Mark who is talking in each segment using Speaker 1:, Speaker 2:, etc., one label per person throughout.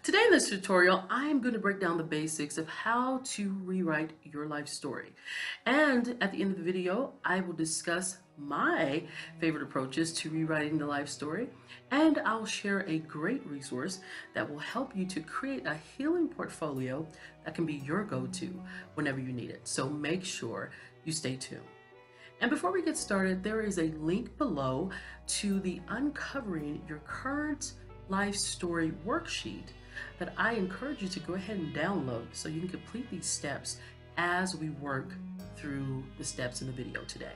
Speaker 1: Today in this tutorial, I'm going to break down the basics of how to rewrite your life story. And at the end of the video, I will discuss my favorite approaches to rewriting the life story, and I'll share a great resource that will help you to create a healing portfolio that can be your go-to whenever you need it. So make sure you stay tuned. And before we get started, there is a link below to the Uncovering Your Current Life Story worksheet that I encourage you to go ahead and download so you can complete these steps as we work through the steps in the video today.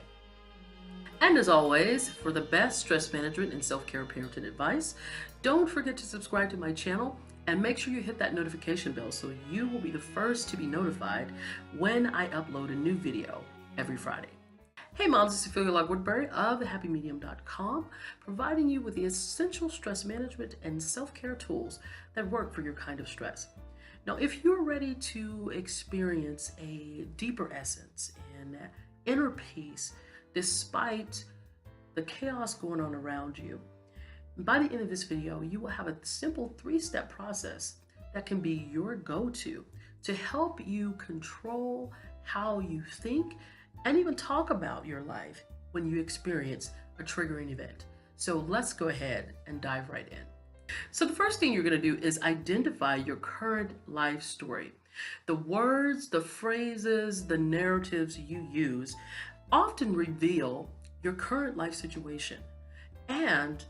Speaker 1: And as always, for the best stress management and self-care parenting advice, don't forget to subscribe to my channel and make sure you hit that notification bell so you will be the first to be notified when I upload a new video every Friday. Hey moms, it's Ophelia Woodbury of thehappymedium.com, providing you with the essential stress management and self-care tools that work for your kind of stress. Now, if you're ready to experience a deeper essence and inner peace despite the chaos going on around you, by the end of this video, you will have a simple 3-step process that can be your go-to to help you control how you think and even talk about your life when you experience a triggering event. So let's go ahead and dive right in. So the first thing you're going to do is identify your current life story. The words, the phrases, the narratives you use often reveal your current life situation. And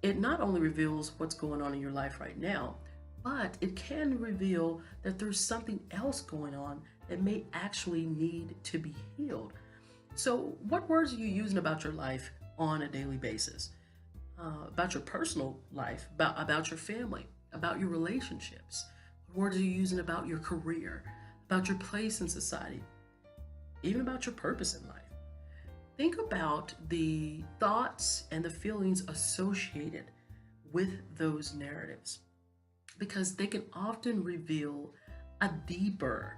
Speaker 1: it not only reveals what's going on in your life right now, but it can reveal that there's something else going on that may actually need to be healed. So what words are you using about your life on a daily basis? About your personal life, about your family, about your relationships? What words are you using about your career, about your place in society, even about your purpose in life? Think about the thoughts and the feelings associated with those narratives, because they can often reveal a deeper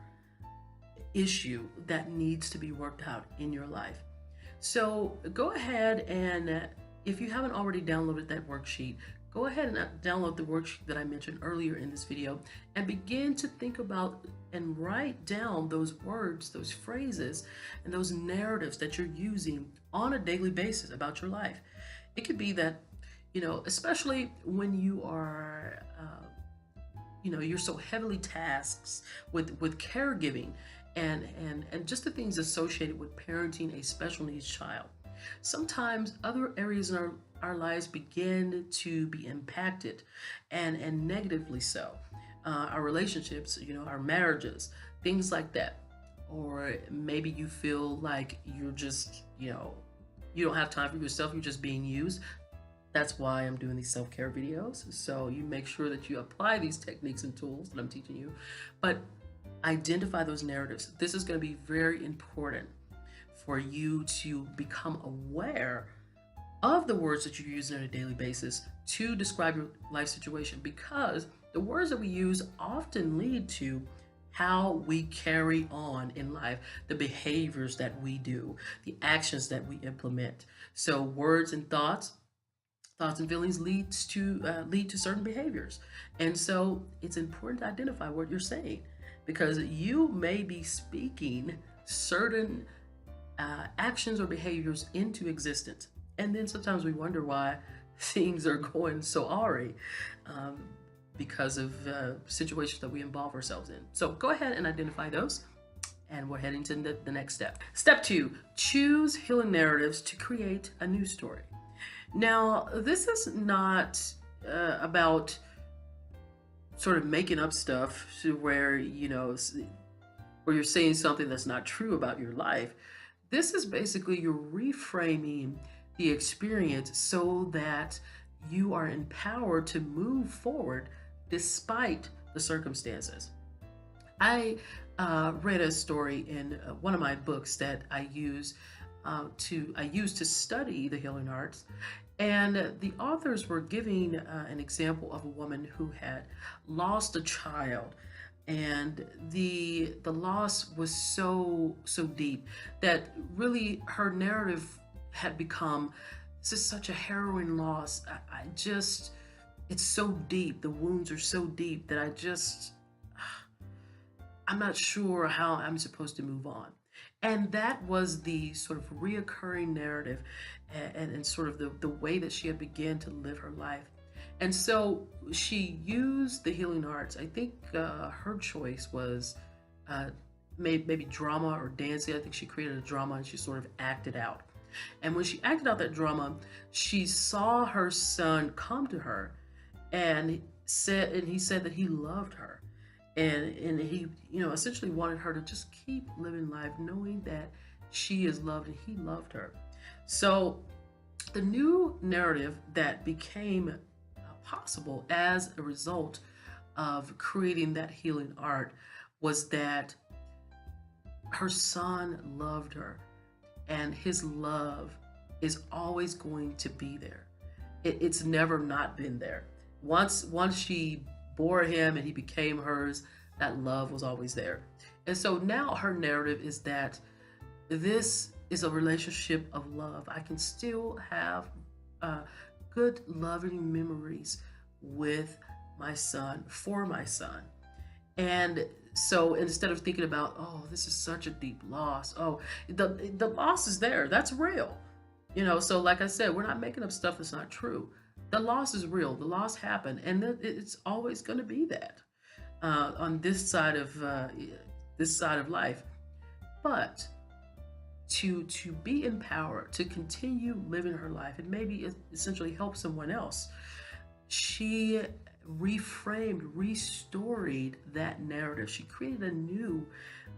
Speaker 1: issue that needs to be worked out in your life. So go ahead and if you haven't already downloaded that worksheet, go ahead and download the worksheet that I mentioned earlier in this video and begin to think about and write down those words, those phrases, and those narratives that you're using on a daily basis about your life. It could be that, especially when you are you're so heavily tasked with caregiving and just the things associated with parenting a special needs child. Sometimes other areas in our lives begin to be impacted and negatively so. Our relationships, our marriages, things like that. Or maybe you feel like you're just, you don't have time for yourself, you're just being used. That's why I'm doing these self-care videos. So you make sure that you apply these techniques and tools that I'm teaching you, but identify those narratives. This is going to be very important for you to become aware of the words that you're using on a daily basis to describe your life situation, because the words that we use often lead to how we carry on in life, the behaviors that we do, the actions that we implement. So words and thoughts and feelings lead to certain behaviors. And so it's important to identify what you're saying, because you may be speaking certain actions or behaviors into existence. And then sometimes we wonder why things are going so awry because of situations that we involve ourselves in. So go ahead and identify those. And we're heading to the next step. Step 2, choose healing narratives to create a new story. Now, this is not about sort of making up stuff to where you're saying something that's not true about your life. This is basically you're reframing the experience so that you are empowered to move forward despite the circumstances. I read a story in one of my books that I use to study the healing arts, and the authors were giving an example of a woman who had lost a child, and the loss was so deep that really her narrative had become, this is such a harrowing loss. it's so deep. The wounds are so deep that I'm not sure how I'm supposed to move on. And that was the sort of reoccurring narrative, and sort of the way that she had begun to live her life. And so she used the healing arts. I think her choice was uh, maybe drama or dancing. I think she created a drama and she sort of acted out. And when she acted out that drama, she saw her son come to her and he said that he loved her, and he, essentially wanted her to just keep living life knowing that she is loved and he loved her. So the new narrative that became possible as a result of creating that healing art was that her son loved her, and his love is always going to be there. It's never not been there. Once she bore him and he became hers, that love was always there. And so now her narrative is that this is a relationship of love. I can still have good, loving memories with my son, for my son. And so instead of thinking about, oh, this is such a deep loss, oh, the loss is there, that's real. So like I said, we're not making up stuff that's not true. The loss is real. The loss happened, and it's always going to be that on this side of life. But to be empowered, to continue living her life, and maybe essentially help someone else, she reframed, restored that narrative. She created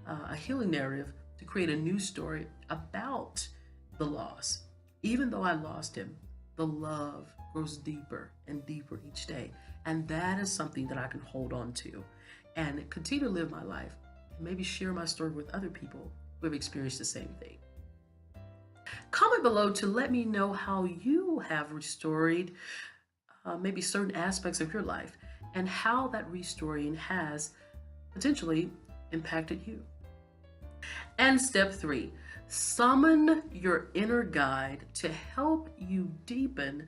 Speaker 1: a healing narrative to create a new story about the loss. Even though I lost him, the love grows deeper and deeper each day. And that is something that I can hold on to and continue to live my life and maybe share my story with other people who have experienced the same thing. Comment below to let me know how you have restored maybe certain aspects of your life and how that restoring has potentially impacted you. And step 3, summon your inner guide to help you deepen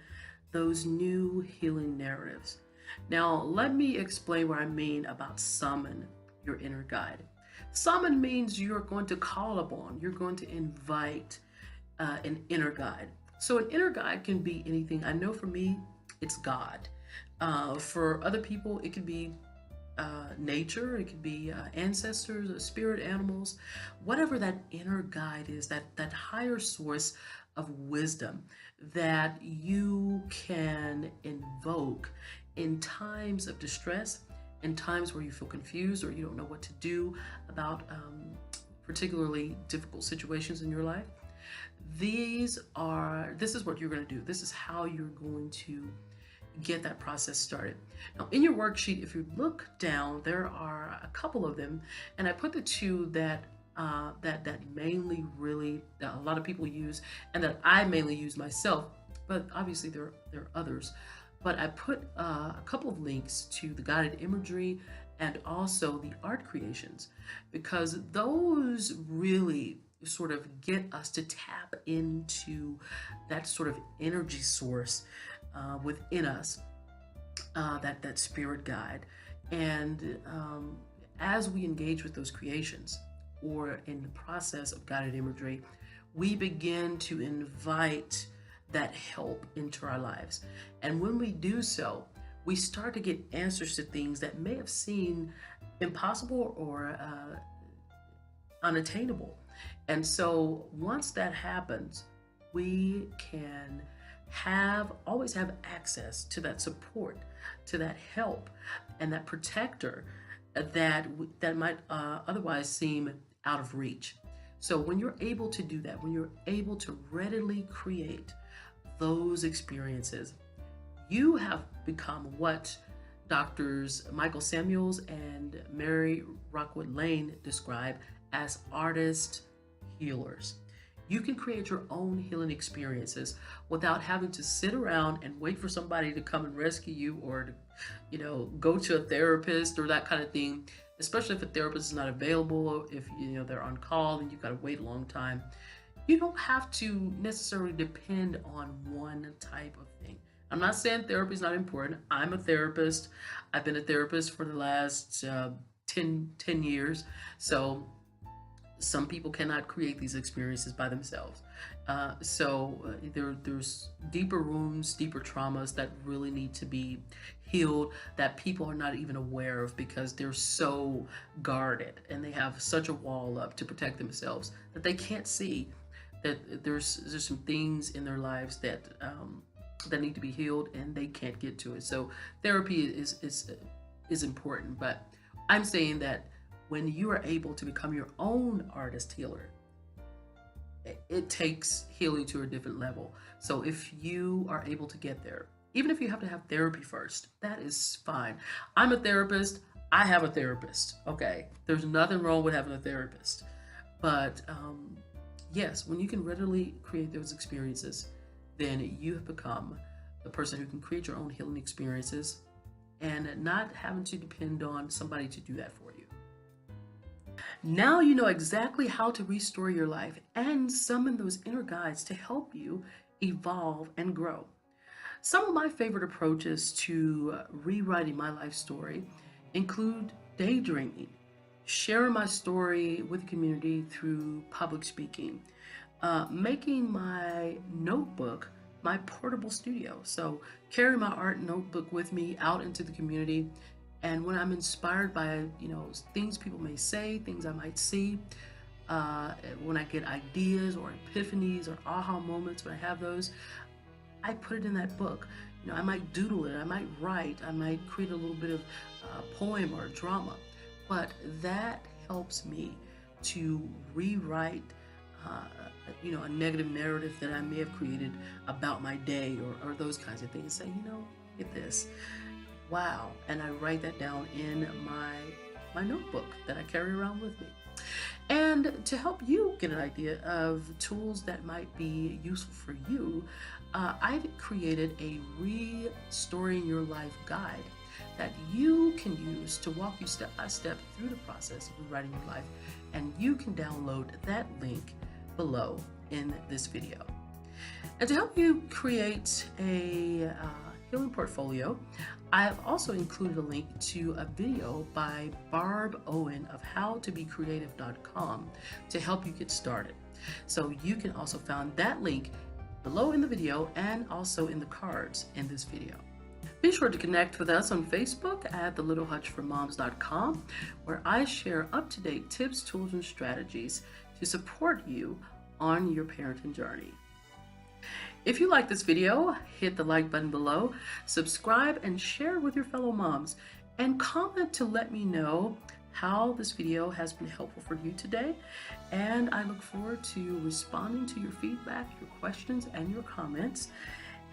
Speaker 1: those new healing narratives. Now, let me explain what I mean about summon your inner guide. Summon means you're going to call upon, you're going to invite an inner guide. So an inner guide can be anything. I know for me, it's God. For other people, it could be nature, it could be ancestors, spirit animals, whatever that inner guide is, that higher source of wisdom that you can invoke in times of distress, in times where you feel confused or you don't know what to do about particularly difficult situations in your life. This is what you're going to do. This is how you're going to get that process started. Now, in your worksheet, if you look down, there are a couple of them, and I put the two that mainly really that a lot of people use and that I mainly use myself, but obviously there are others. But I put a couple of links to the guided imagery and also the art creations, because those really sort of get us to tap into that sort of energy source within us, that spirit guide. And as we engage with those creations or in the process of guided imagery, we begin to invite that help into our lives. And when we do so, we start to get answers to things that may have seemed impossible or unattainable. And so once that happens, we can always have access to that support, to that help, and that protector that might otherwise seem out of reach. So when you're able to do that, when you're able to readily create those experiences, you have become what doctors Michael Samuels and Mary Rockwood Lane describe as artist healers. You can create your own healing experiences without having to sit around and wait for somebody to come and rescue you, or to, go to a therapist or that kind of thing, especially if a therapist is not available, if they're on call and you've got to wait a long time. You don't have to necessarily depend on one type of thing. I'm not saying therapy is not important. I'm a therapist. I've been a therapist for the last 10 years. So some people cannot create these experiences by themselves. There's deeper wounds, deeper traumas that really need to be healed that people are not even aware of because they're so guarded and they have such a wall up to protect themselves that they can't see that there's some things in their lives that need to be healed and they can't get to it. So therapy is important, but I'm saying that when you are able to become your own artist healer, it takes healing to a different level. So if you are able to get there, even if you have to have therapy first, that is fine. I'm a therapist. I have a therapist. Okay. There's nothing wrong with having a therapist. But yes, when you can readily create those experiences, then you have become the person who can create your own healing experiences and not having to depend on somebody to do that for you. Now you know exactly how to restore your life and summon those inner guides to help you evolve and grow. Some of my favorite approaches to rewriting my life story include daydreaming, sharing my story with the community through public speaking, making my notebook my portable studio. So carry my art notebook with me out into the community. And when I'm inspired by, things people may say, things I might see, when I get ideas or epiphanies or aha moments, when I have those, I put it in that book. I might doodle it, I might write, I might create a little bit of poem or drama, but that helps me to rewrite a negative narrative that I may have created about my day or those kinds of things. Say, get this. Wow. And I write that down in my notebook that I carry around with me. And to help you get an idea of tools that might be useful for you, I've created a Restoring Your Life guide that you can use to walk you step by step through the process of rewriting your life. And you can download that link below in this video. And to help you create a healing portfolio, I've also included a link to a video by Barb Owen of howtobecreative.com to help you get started. So you can also find that link below in the video and also in the cards in this video. Be sure to connect with us on Facebook at thelittlehutchformoms.com, where I share up-to-date tips, tools, and strategies to support you on your parenting journey. If you like this video, hit the like button below, subscribe, and share with your fellow moms, and comment to let me know how this video has been helpful for you today. And I look forward to responding to your feedback, your questions, and your comments.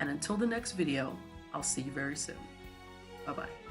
Speaker 1: And until the next video, I'll see you very soon. Bye-bye.